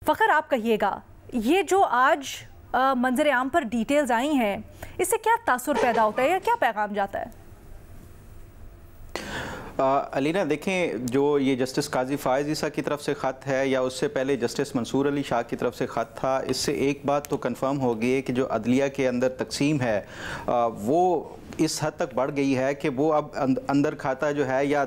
فخر آپ کہیے گا یہ جو آج منظر عام پر ڈیٹیلز آئی ہیں اس سے کیا تاثر پیدا ہوتا ہے یا کیا پیغام جاتا ہے؟ علینا دیکھیں، جو یہ جسٹس قاضی فائز عیسیٰ کی طرف سے خط ہے یا اس سے پہلے جسٹس منصور علی شاہ کی طرف سے خط تھا، اس سے ایک بات تو کنفرم ہو گئی ہے کہ جو عدلیہ کے اندر تقسیم ہے وہ اس حد تک بڑھ گئی ہے کہ وہ اب اندر کھاتا جو ہے یا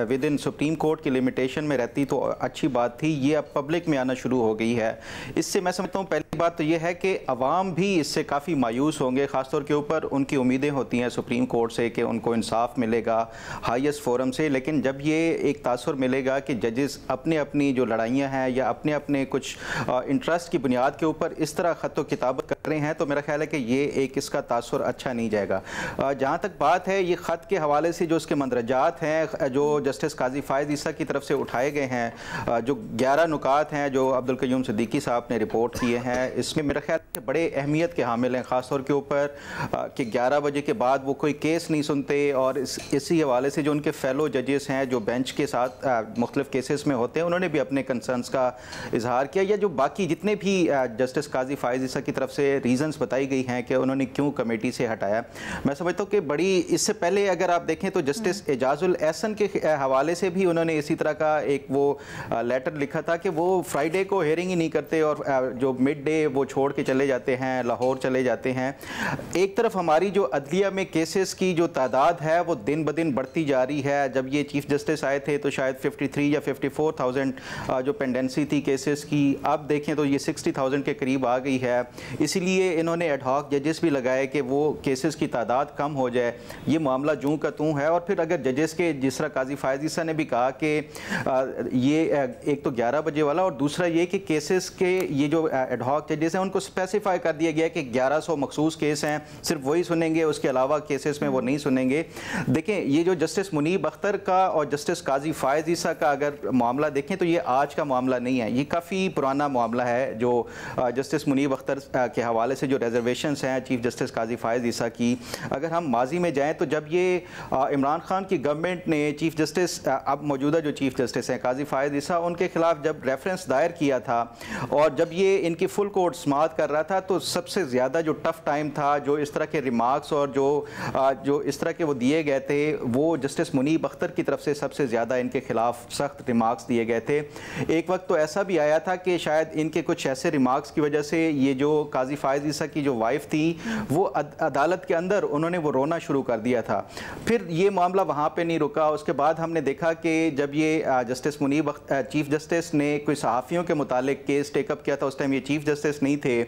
ود ان سپریم کورٹ کی لمیٹیشن میں رہتی تو اچھی بات تھی، یہ اب پبلک میں آنا شروع ہو گئی ہے۔ اس سے میں سمجھتا ہوں پہلی بات تو یہ ہے کہ عوام بھی اس سے کافی مایوس ہوں گے، خاص طور کے اوپر ان کی امیدیں ہوتی ہیں سپریم کورٹ سے کہ ان کو انصاف ملے گا ہائیسٹ فورم سے، لیکن جب یہ ایک تاثر ملے گا کہ ججز اپنی جو لڑائیاں ہیں یا اپنے کچھ انٹرسٹ کی بنیاد کے اوپر اس طرح خط و کتابت کر رہے ہیں، تو میرا خیال ہے کہ یہ ایک اس کا تاثر اچھا نہیں جائے گا۔ جہاں تک بات ہے یہ خط کے حوالے سے جو اس کے مندرجات ہیں جو جسٹس قاضی فائز عیسیٰ کی طرف سے اٹھائے گئے ہیں، جو 11 نکات ہیں جو عبدالقیوم صدیقی صاحب نے رپورٹ کیے ہیں، اس میں میرا خیال ہے بڑے اہمیت کے حامل ہیں، خاص طور کے اوپر کہ 11 بجے کے بعد وہ کوئی کیس نہیں سنتے، اور اسی حوالے سے جو ان کے فیلو ججز ہیں جو بینچ کے ساتھ مختلف کیسز میں ہوتے ہیں، انہوں نے بھی اپنے کنسرنز کا اظہار کیا، یا جو باقی جتنے بھی جسٹس قاضی فائز عیسیٰ کی طرف سے ریزنز بتائی گئی ہیں کہ انہوں نے کیوں کمیٹی سے ہٹایا۔ میں سمجھتا ہوں کہ بڑی اس سے پہلے اگر آپ دیکھیں تو جسٹس اعجاز الاحسن کے حوالے سے بھی انہوں نے اسی طرح کا ایک وہ لیٹر لکھا تھا کہ وہ فرائیڈے کو ہیئرنگ ہی نہیں کرتے اور جو مڈ ڈے وہ چھوڑ کے چلے جاتے ہیں، لاہور چلے جاتے ہیں۔ ایک طرف ہماری جو عدلیہ میں کیسز کی جو تعداد ہے وہ دن بدن بڑھتی جا رہی ہے، جب یہ چیف جسٹس آئے تھے تو شاید 53 یا 54,000 جو پینڈنسی تھی کیسز کی، اب دیکھیں تو یہ 60,000 کے قریب آ گئی ہے، اسی لیے انہوں نے ایڈ ہاک ججز بھی لگائے کہ وہ کیسز کی تعداد کم ہو جائے۔ یہ معاملہ جوں کا توں ہے، اور پھر اگر ججز کے جس طرح قاضی فائز عیسیٰ نے بھی کہا کہ یہ ایک تو 11 بجے والا، اور دوسرا یہ کہ کیسز کے یہ جو ایڈ ہاک ججز ہیں ان کو اسپیسیفائی کر دیا گیا کہ 1100 مخصوص کیس ہیں، صرف وہی سنیں گے، اس کے علاوہ کیسز میں وہ نہیں سنیں گے۔ دیکھیں یہ جو جسٹس منیب اختر کا اور جسٹس قاضی فائز عیسیٰ کا اگر معاملہ دیکھیں تو یہ آج کا معاملہ نہیں ہے، یہ کافی پرانا معاملہ ہے۔ جو جسٹس منیب اختر کے حوالے سے جو ریزرویشنز ہیں چیف جسٹس قاضی فائز عیسیٰ کی، اگر ہم ماضی میں جائیں تو جب یہ عمران خان کی گورنمنٹ نے چیف جسٹس اب موجودہ جو چیف جسٹس ہیں قاضی فائز عیسیٰ، ان کے خلاف جب ریفرنس دائر کیا تھا اور جب یہ ان کی فل کورٹ سماعت کر رہا تھا، تو سب سے زیادہ جو ٹف ٹائم تھا، جو اس طرح کے ریمارکس اور جو اس طرح کے وہ دیے گئے تھے، وہ جسٹس منیب اختر کی طرف سے سب سے زیادہ ان کے خلاف سخت ریمارکس دیے گئے تھے۔ ایک وقت تو ایسا بھی آیا تھا کہ شاید ان کے کچھ ایسے ریمارکس کی وجہ سے یہ جو قاضی فائز عیسیٰ کی جو وائف تھی وہ عدالت کے اندر انہوں نے وہ رونا شروع کر دیا تھا۔ پھر یہ معاملہ وہاں پہ نہیں رکا، اس کے بعد ہم نے دیکھا کہ جب یہ جسٹس منیب چیف جسٹس نے کوئی صحافیوں کے متعلق کیس ٹیک اپ کیا تھا، اس ٹائم یہ چیف جسٹس نہیں تھے،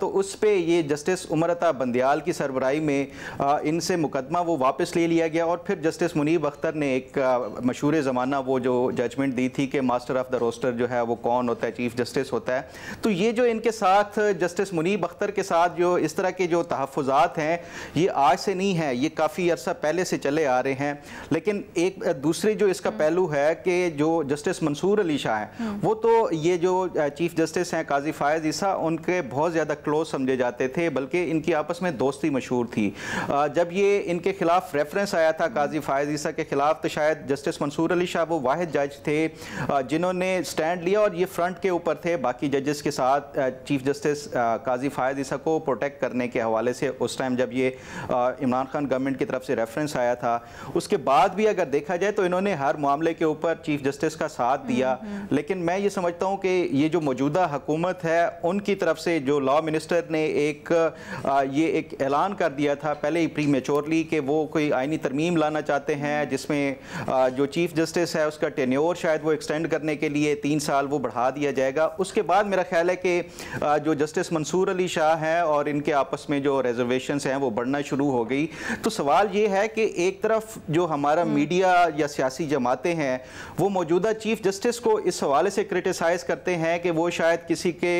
تو اس پہ یہ جسٹس عمر عطا بندیال کی سربراہی میں ان سے مقدمہ وہ واپس لے لیا گیا، اور پھر جسٹس منیب اختر نے ایک مشہور زمانہ وہ جو ججمنٹ دی تھی کہ ماسٹر آف دا روسٹر جو ہے وہ کون ہوتا ہے، چیف جسٹس ہوتا ہے۔ تو یہ جو ان کے ساتھ جسٹس منیب اختر کے ساتھ جو اس طرح کے جو تحفظات ہیں یہ آج سے نہیں ہے، یہ کافی عرصہ پہلے سے چلے آ رہے ہیں۔ لیکن ایک دوسری جو اس کا پہلو ہے کہ جو جسٹس منصور علی شاہ ہیں وہ تو یہ جو چیف جسٹس ہیں قاضی فائز عیسیٰ ان کے بہت زیادہ کلوز سمجھے جاتے تھے، بلکہ ان کی آپس میں دوستی مشہور تھی۔ جب یہ ان کے خلاف ریفرنس آیا تھا قاضی فائز عیسیٰ کے خلاف، تو شاید جسٹس منصور علی شاہ وہ واحد جج تھے جنہوں نے سٹینڈ لیا اور یہ فرنٹ کے اوپر تھے باقی ججز کے ساتھ چیف جسٹس قاضی فائز عیسیٰ کو پروٹیکٹ کرنے کے حوالے سے۔ اس ٹائم جب یہ عمران خان گورنمنٹ کی طرف سے ریفرنس آیا تھا، اس کے بعد بھی اگر دیکھا جائے تو انہوں نے ہر معاملے کے اوپر چیف جسٹس کا ساتھ دیا۔ لیکن میں یہ سمجھتا ہوں کہ یہ جو موجودہ حکومت ہے ان کی طرف سے جو لا منسٹر نے یہ ایک اعلان کر دیا تھا پہلے ہی پری میچورلی کہ وہ کوئی آئینی ترمیم لانا چاہتے ہیں جس میں جو چیف جسٹس ہے اس کا ٹینیور شاید وہ ایکسٹینڈ کرنے کے لیے 3 سال وہ بڑھا دیا جائے گا۔ اس کے بعد میرا خیال ہے کہ جو جسٹس منصور علی شاہ ہیں اور ان کے آپس میں جو ریزرویشنز ہیں وہ بڑھنا شروع ہو گئی۔ تو سوال یہ ہے کہ ایک طرف جو ہمارا میڈیا یا سیاسی جماعتیں ہیں وہ موجودہ چیف جسٹس کو اس حوالے سے کرٹیسائز کرتے ہیں کہ وہ شاید کسی کے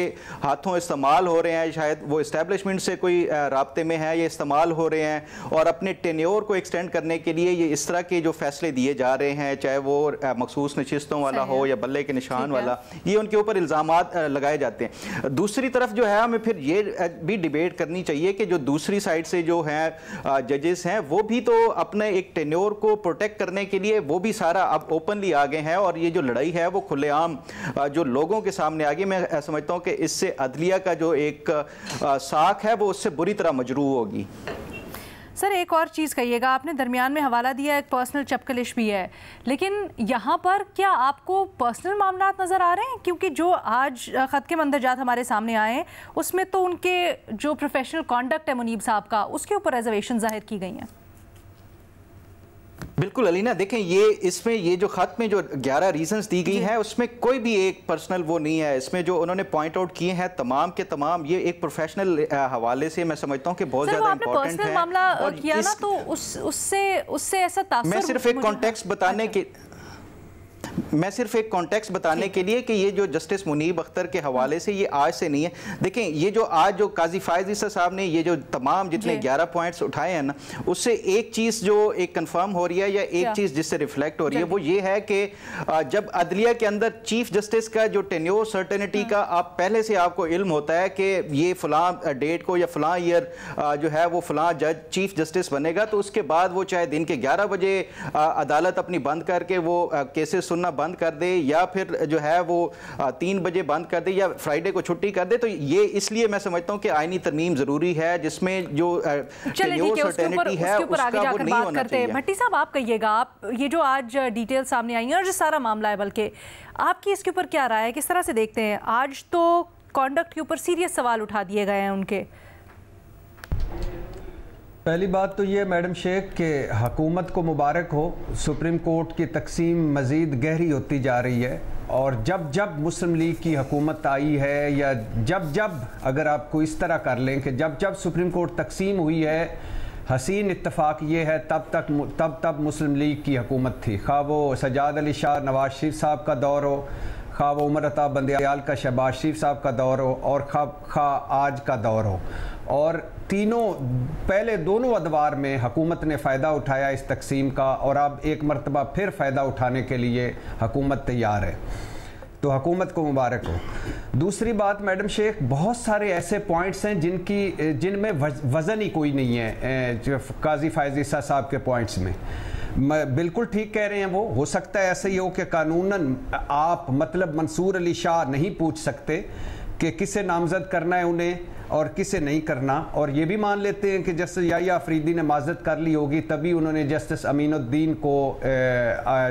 ہاتھوں استعمال ہو رہے ہیں، شاید وہ اسٹیبلشمنٹ سے کوئی رابطے میں ہے یا استعمال ہو رہے ہیں، اور اپنے ٹینیور کو ایکسٹینڈ کرنے کے لیے یہ اس طرح کے جو فیصلے دیے جا رہے ہیں، چاہے وہ مخصوص نشستوں والا ہو یا بلے کے نشان والا، یہ ان کے اوپر الزامات لگائے جاتے ہیں۔ دوسری طرف جو ہے ہمیں پھر یہ بھی ڈیبیٹ کرنی چاہیے کہ جو دوسری سائڈ سے جو ہیں ججز ہیں وہ بھی تو اپنے ایک ٹینیور کو پروٹیکٹ کرنے کے لیے وہ بھی سارا اب اوپنلی آگے ہیں، اور یہ جو لڑائی ہے وہ کھلے عام جو لوگوں کے سامنے آگے. میں سمجھتا ہوں کہ اس سے عدلیہ کا جو ایک ساکھ ہے وہ اس سے بری طرح مجروح ہوگی. سر ایک اور چیز کہیے گا، آپ نے درمیان میں حوالہ دیا ایک پرسنل چپکلش بھی ہے، لیکن یہاں پر کیا آپ کو پرسنل معاملات نظر آ رہے ہیں؟ کیونکہ جو آج خط کے مندرجات ہمارے سامنے آئے ہیں اس میں تو ان کے جو پروفیشنل کانڈکٹ ہے منیب صاحب کا، اس کے اوپر ریزرویشن ظاہر کی گئی ہیں. بالکل علینا، دیکھیں یہ اس میں یہ جو خط میں جو 11 ریزنز دی گئی ہیں اس میں کوئی بھی ایک پرسنل وہ نہیں ہے. اس میں جو انہوں نے پوائنٹ آؤٹ کیے ہیں تمام کے تمام یہ ایک پروفیشنل حوالے سے میں سمجھتا ہوں کہ بہت زیادہ امپورٹنٹ ہے. معاملہ کیا نا تو اس سے ایسا تاثر، میں صرف ایک کانٹیکسٹ بتانے کے لیے کہ یہ جو جسٹس منیب اختر کے حوالے سے یہ آج سے نہیں ہے. دیکھیں یہ جو آج جو قاضی فائز عیسیٰ صاحب نے یہ جو تمام جتنے 11 پوائنٹس اٹھائے ہیں نا، اس سے ایک چیز جو ایک کنفرم ہو رہی ہے یا ایک چیز جس سے ریفلیکٹ ہو رہی ہے وہ یہ ہے کہ جب عدلیہ کے اندر چیف جسٹس کا جو ٹینیور سرٹینٹی کا آپ پہلے سے آپ کو علم ہوتا ہے کہ یہ فلاں ڈیٹ کو یا فلاں ایئر جو ہے وہ فلاں جج چیف جسٹس بنے گا، تو اس کے بعد وہ چاہے دن کے 11 بجے عدالت اپنی بند کر کے وہ کیسز سننا بند کر دے یا پھر جو ہے وہ 3 بجے بند کر دے یا فرائیڈے کو چھٹی کر دے. تو یہ اس لیے میں سمجھتا ہوں کہ آئینی ترمیم ضروری ہے جس میں جو ٹینیور سرٹینٹی ہے اس کا وہ نہیں ہونا چاہیے. بھٹی صاحب آپ کہیے گا، آپ یہ جو آج ڈیٹیل سامنے آئی ہیں اور جو سارا معاملہ ہے بلکہ آپ کی اس کے اوپر کیا رائے ہے، کس طرح سے دیکھتے ہیں؟ آج تو کانڈکٹ کے اوپر سیریس سوال اٹھا دیے گئے ہیں ان کے. پہلی بات تو یہ میڈم شیخ کہ حکومت کو مبارک ہو، سپریم کورٹ کی تقسیم مزید گہری ہوتی جا رہی ہے، اور جب مسلم لیگ کی حکومت آئی ہے یا جب اگر آپ کو اس طرح کر لیں کہ جب سپریم کورٹ تقسیم ہوئی ہے، حسین اتفاق یہ ہے تب مسلم لیگ کی حکومت تھی، خواہ وہ سجاد علی شاہ نواز شریف صاحب کا دور ہو، خواہ وہ عمر عطا بندیال کا شہباز شریف صاحب کا دور ہو، اور خواہ آج کا دور ہو. اور پہلے دونوں ادوار میں حکومت نے فائدہ اٹھایا اس تقسیم کا، اور اب ایک مرتبہ پھر فائدہ اٹھانے کے لیے حکومت تیار ہے، تو حکومت کو مبارک ہو. دوسری بات میڈم شیخ، بہت سارے ایسے پوائنٹس ہیں جن میں وزن ہی کوئی نہیں ہے قاضی فائز عیسیٰ صاحب کے پوائنٹس میں. بالکل ٹھیک کہہ رہے ہیں، وہ ہو سکتا ہے ایسے ہی ہو کہ قانوناً آپ مطلب منصور علی شاہ نہیں پوچھ سکتے کہ کسے نامزد کرنا ہے انہیں اور کسے نہیں کرنا، اور یہ بھی مان لیتے ہیں کہ جسٹس یحییٰ آفریدی نے معذرت کر لی ہوگی تبھی انہوں نے جسٹس امین الدین کو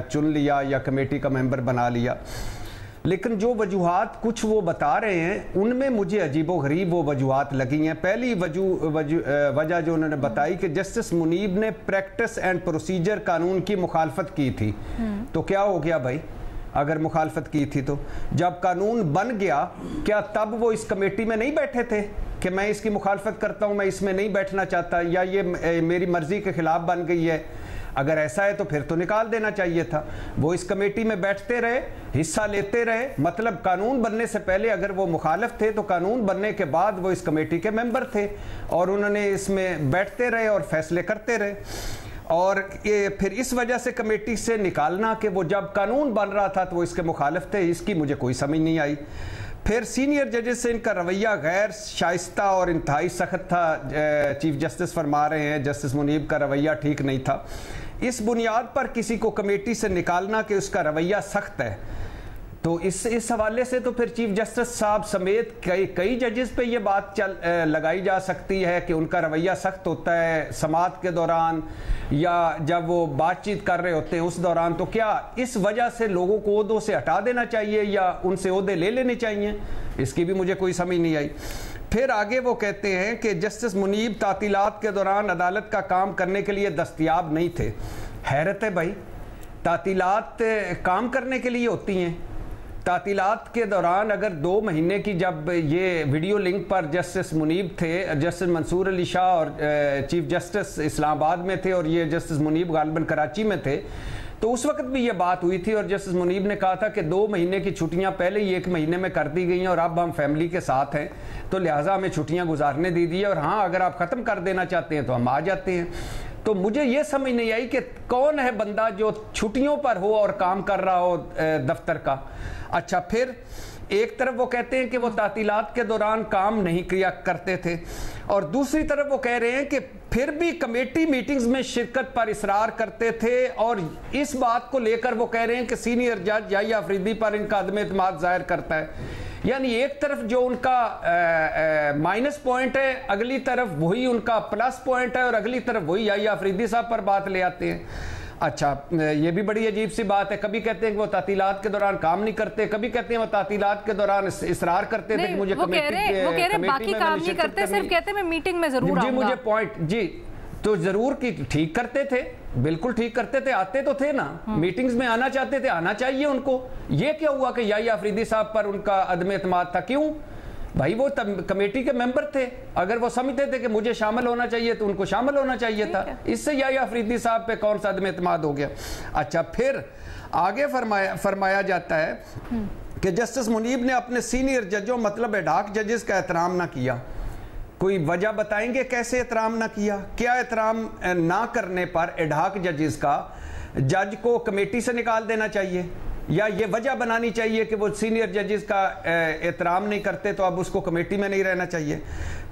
چن لیا یا کمیٹی کا ممبر بنا لیا. لیکن جو وجوہات کچھ وہ بتا رہے ہیں ان میں مجھے عجیب و غریب وہ وجوہات لگی ہیں. پہلی وجہ جو انہوں نے بتائی کہ جسٹس منیب نے پریکٹس اینڈ پروسیجر قانون کی مخالفت کی تھی. تو کیا ہو گیا بھائی اگر مخالفت کی تھی؟ تو جب قانون بن گیا کیا تب وہ اس کمیٹی میں نہیں بیٹھے تھے کہ میں اس کی مخالفت کرتا ہوں، میں اس میں نہیں بیٹھنا چاہتا، یا یہ میری مرضی کے خلاف بن گئی ہے؟ اگر ایسا ہے تو پھر تو نکال دینا چاہیے تھا. وہ اس کمیٹی میں بیٹھتے رہے، حصہ لیتے رہے، مطلب قانون بننے سے پہلے اگر وہ مخالف تھے تو قانون بننے کے بعد وہ اس کمیٹی کے ممبر تھے اور انہوں نے اس میں بیٹھتے رہے اور فیصلے کرتے رہے. اور پھر اس وجہ سے کمیٹی سے نکالنا کہ وہ جب قانون بن رہا تھا تو وہ اس کے مخالف تھے، اس کی مجھے کوئی سمجھ نہیں آئی. پھر سینئر ججز سے ان کا رویہ غیر شائستہ اور انتہائی سخت تھا. چیف جسٹس فرما رہے ہیں جسٹس منیب کا رویہ ٹھیک نہیں تھا. اس بنیاد پر کسی کو کمیٹی سے نکالنا کہ اس کا رویہ سخت ہے، تو اس حوالے سے تو پھر چیف جسٹس صاحب سمیت کئی ججز پہ یہ بات لگائی جا سکتی ہے کہ ان کا رویہ سخت ہوتا ہے سماعت کے دوران یا جب وہ بات چیت کر رہے ہوتے ہیں اس دوران. تو کیا اس وجہ سے لوگوں کو عہدوں سے ہٹا دینا چاہیے یا ان سے عہدے لے لینے چاہیے؟ اس کی بھی مجھے کوئی سمجھ نہیں آئی. پھر آگے وہ کہتے ہیں کہ جسٹس منیب تعطیلات کے دوران عدالت کا کام کرنے کے لیے دستیاب نہیں تھے. حیرت ہے بھائی، تعطیلات کام کرنے کے لیے ہوتی ہیں. تعطیلات کے دوران اگر 2 مہینے کی جب یہ ویڈیو لنک پر جسٹس منیب تھے، جسٹس منصور علی شاہ اور چیف جسٹس اسلام آباد میں تھے اور یہ جسٹس منیب غالباً کراچی میں تھے، تو اس وقت بھی یہ بات ہوئی تھی اور جسٹس منیب نے کہا تھا کہ 2 مہینے کی چھٹیاں پہلے ہی 1 مہینے میں کر دی گئی ہیں اور اب ہم فیملی کے ساتھ ہیں تو لہٰذا ہمیں چھٹیاں گزارنے دی دی، اور ہاں اگر آپ ختم کر دینا چاہتے ہیں تو ہم آ جاتے ہیں. تو مجھے یہ سمجھ نہیں آئی کہ کون ہے بندہ جو چھٹیوں پر ہو اور کام کر رہا ہو دفتر کا. اچھا، پھر ایک طرف وہ کہتے ہیں کہ وہ تعطیلات کے دوران کام نہیں کیا کرتے تھے، اور دوسری طرف وہ کہہ رہے ہیں کہ پھر بھی کمیٹی میٹنگز میں شرکت پر اصرار کرتے تھے، اور اس بات کو لے کر وہ کہہ رہے ہیں کہ سینئر جج یحییٰ آفریدی پر ان کا عدم اعتماد ظاہر کرتا ہے۔ یعنی ایک طرف جو ان کا مائنس پوائنٹ ہے، اگلی طرف وہی ان کا پلس پوائنٹ ہے، اور اگلی طرف وہی یحییٰ آفریدی صاحب پر بات لے آتے ہیں۔ اچھا، یہ بھی بڑی عجیب سی بات ہے، کبھی کہتے ہیں کہ وہ تعطیلات کے دوران کام نہیں کرتے، کبھی کہتے ہیں وہ تعطیلات کے دوران اصرار کرتے تھے کہ مجھے کمیٹی باقی کام نہیں کرتے، صرف کہتے ہیں میں میٹنگ میں ضرور آؤں گا۔ جی مجھے پوائنٹ، جی تو ضرور کی ٹھیک کرتے تھے، بالکل ٹھیک کرتے تھے، آتے تو تھے نا میٹنگز میں، آنا چاہتے تھے، آنا چاہیے ان کو۔ یہ کیا ہوا کہ یحییٰ آفریدی صاحب پر ان کا عدم اعتماد تھا؟ کیوں بھائی؟ وہ کمیٹی کے ممبر تھے، اگر وہ سمجھتے تھے کہ مجھے شامل ہونا چاہیے تو ان کو شامل ہونا چاہیے تھا، اس سے یحییٰ آفریدی صاحب پہ کون سا عدم اعتماد ہو گیا؟ اچھا، پھر آگے فرمایا جاتا ہے کہ جسٹس منیب نے اپنے سینئر ججوں مطلب ایڈاک ججز کا احترام نہ کیا۔ کوئی وجہ بتائیں گے کیسے احترام نہ کیا؟ کیا احترام نہ کرنے پر ایڈاک ججز کا جج کو کمیٹی سے نکال دینا چاہیے، یا یہ وجہ بنانی چاہیے کہ وہ سینئر ججز کا احترام نہیں کرتے تو اب اس کو کمیٹی میں نہیں رہنا چاہیے؟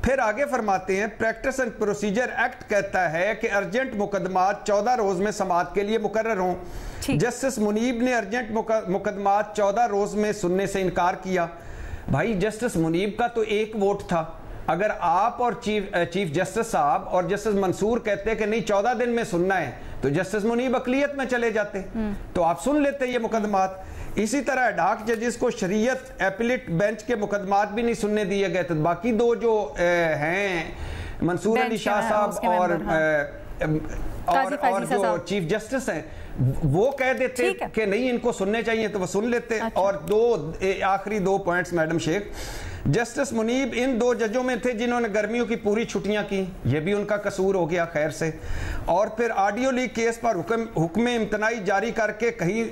پھر آگے فرماتے ہیں پریکٹس اینڈ پروسیجر ایکٹ کہتا ہے کہ ارجنٹ مقدمات 14 روز میں سماعت کے لیے مقرر ہوں۔ جسٹس منیب نے ارجنٹ مقدمات 14 روز میں سننے سے انکار کیا۔ بھائی جسٹس منیب کا تو ایک ووٹ تھا، اگر آپ اور چیف جسٹس صاحب اور جسٹس منصور کہتے کہ نہیں 14 دن میں سننا ہے تو جسٹس منیب اقلیت میں چلے جاتے تو آپ سن لیتے یہ مقدمات۔ اسی طرح ایڈاک ججز کو شریعت ایپلیٹ بینچ کے مقدمات بھی نہیں سننے دیے گئے تھے۔ باقی دو جو ہیں منصور علی شاہ صاحب اور جو چیف جسٹس ہیں وہ کہہ دیتے کہ نہیں ان کو سننے چاہیے تو وہ سن لیتے۔ اور آخری دو پوائنٹس میڈم شیخ، جسٹس منیب ان دو ججوں میں تھے جنہوں نے گرمیوں کی پوری چھٹیاں کی، یہ بھی ان کا قصور ہو گیا خیر سے۔ اور پھر آڈیو لیک کیس پر حکم امتناعی جاری کر کے کہیں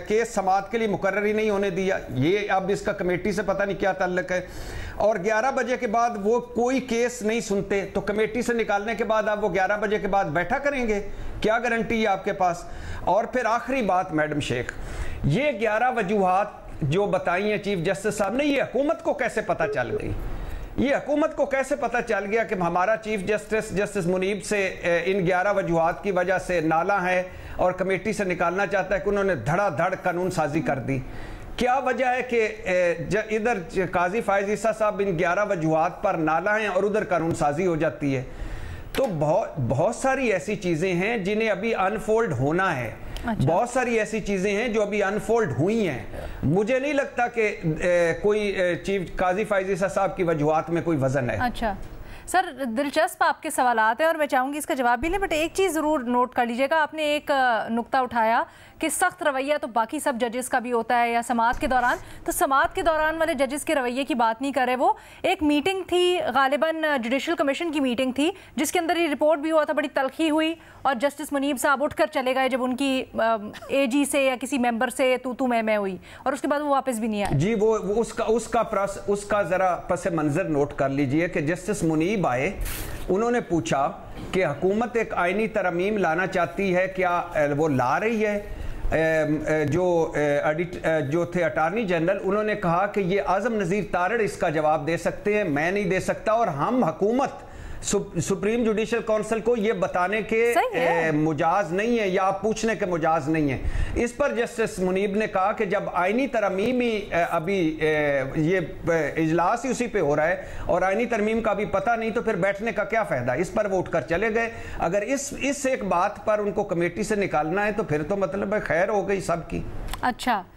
کیس سماعت کے لیے مقرر ہی نہیں ہونے دیا، یہ اب اس کا کمیٹی سے پتہ نہیں کیا تعلق ہے۔ اور 11 بجے کے بعد وہ کوئی کیس نہیں سنتے تو کمیٹی سے نکالنے کے بعد اب وہ 11 بجے کے بعد بیٹھا کریں گے؟ کیا گارنٹی ہے آپ کے پاس؟ اور پھر آخری بات میڈم شیخ، یہ 11 وجوہات جو بتائی ہیں چیف جسٹس صاحب نے، یہ حکومت کو کیسے پتہ چل گئی؟ یہ حکومت کو کیسے پتہ چل گیا کہ ہمارا چیف جسٹس منیب سے ان 11 وجوہات کی وجہ سے نالا ہے اور کمیٹی سے نکالنا چاہتا ہے کہ انہوں نے دھڑا دھڑ قانون سازی کر دی؟ کیا وجہ ہے کہ ادھر قاضی فائز عیسیٰ صاحب ان 11 وجوہات پر نالا ہیں اور ادھر قانون سازی ہو جاتی ہے؟ تو بہت ساری ایسی چیزیں ہیں جنہیں ابھی انفولڈ ہونا ہے، بہت ساری ایسی چیزیں ہیں جو ابھی انفولڈ ہوئی ہیں۔ مجھے نہیں لگتا کہ کوئی چیف قاضی فائز عیسیٰ صاحب کی وجوہات میں کوئی وزن ہے۔ اچھا سر، دلچسپ آپ کے سوالات ہیں اور میں چاہوں گی اس کا جواب بھی لیں، بٹ ایک چیز ضرور نوٹ کر لیجئے گا، آپ نے ایک نقطہ اٹھایا کہ سخت رویہ تو باقی سب ججز کا بھی ہوتا ہے یا سماعت کے دوران، تو سماعت کے دوران والے ججز کے رویے کی بات نہیں کر رہے۔ وہ ایک میٹنگ تھی، غالباً جوڈیشل کمیشن کی میٹنگ تھی جس کے اندر یہ رپورٹ بھی ہوا تھا، بڑی تلخی ہوئی اور جسٹس منیب صاحب اٹھ کر چلے گئے جب ان کی اے جی سے یا کسی ممبر سے تو میں ہوئی، اور اس کے بعد وہ واپس بھی نہیں آئے۔ جی وہ اس کا ذرا پس منظر نوٹ کر لیجئے کہ جسٹس منیب آئے، انہوں نے پوچھا کہ حکومت ایک آئینی ترمیم لانا چاہتی ہے، کیا وہ لا رہی ہے؟ جو تھے اٹارنی جنرل، انہوں نے کہا کہ یہ اعظم نذیر تارڑ اس کا جواب دے سکتے ہیں، میں نہیں دے سکتا، اور ہم حکومت سپریم جوڈیشل کونسل کو یہ بتانے کے مجاز نہیں ہے یا آپ پوچھنے کے مجاز نہیں ہے۔ اس پر جسٹس منیب نے کہا کہ جب آئینی ترمیم ہی ابھی یہ اجلاس ہی اسی پہ ہو رہا ہے اور آئینی ترمیم کا ابھی پتہ نہیں تو پھر بیٹھنے کا کیا فائدہ؟ اس پر وہ اٹھ کر چلے گئے۔ اگر اس ایک بات پر ان کو کمیٹی سے نکالنا ہے تو پھر تو مطلب خیر ہو گئی سب کی۔ اچھا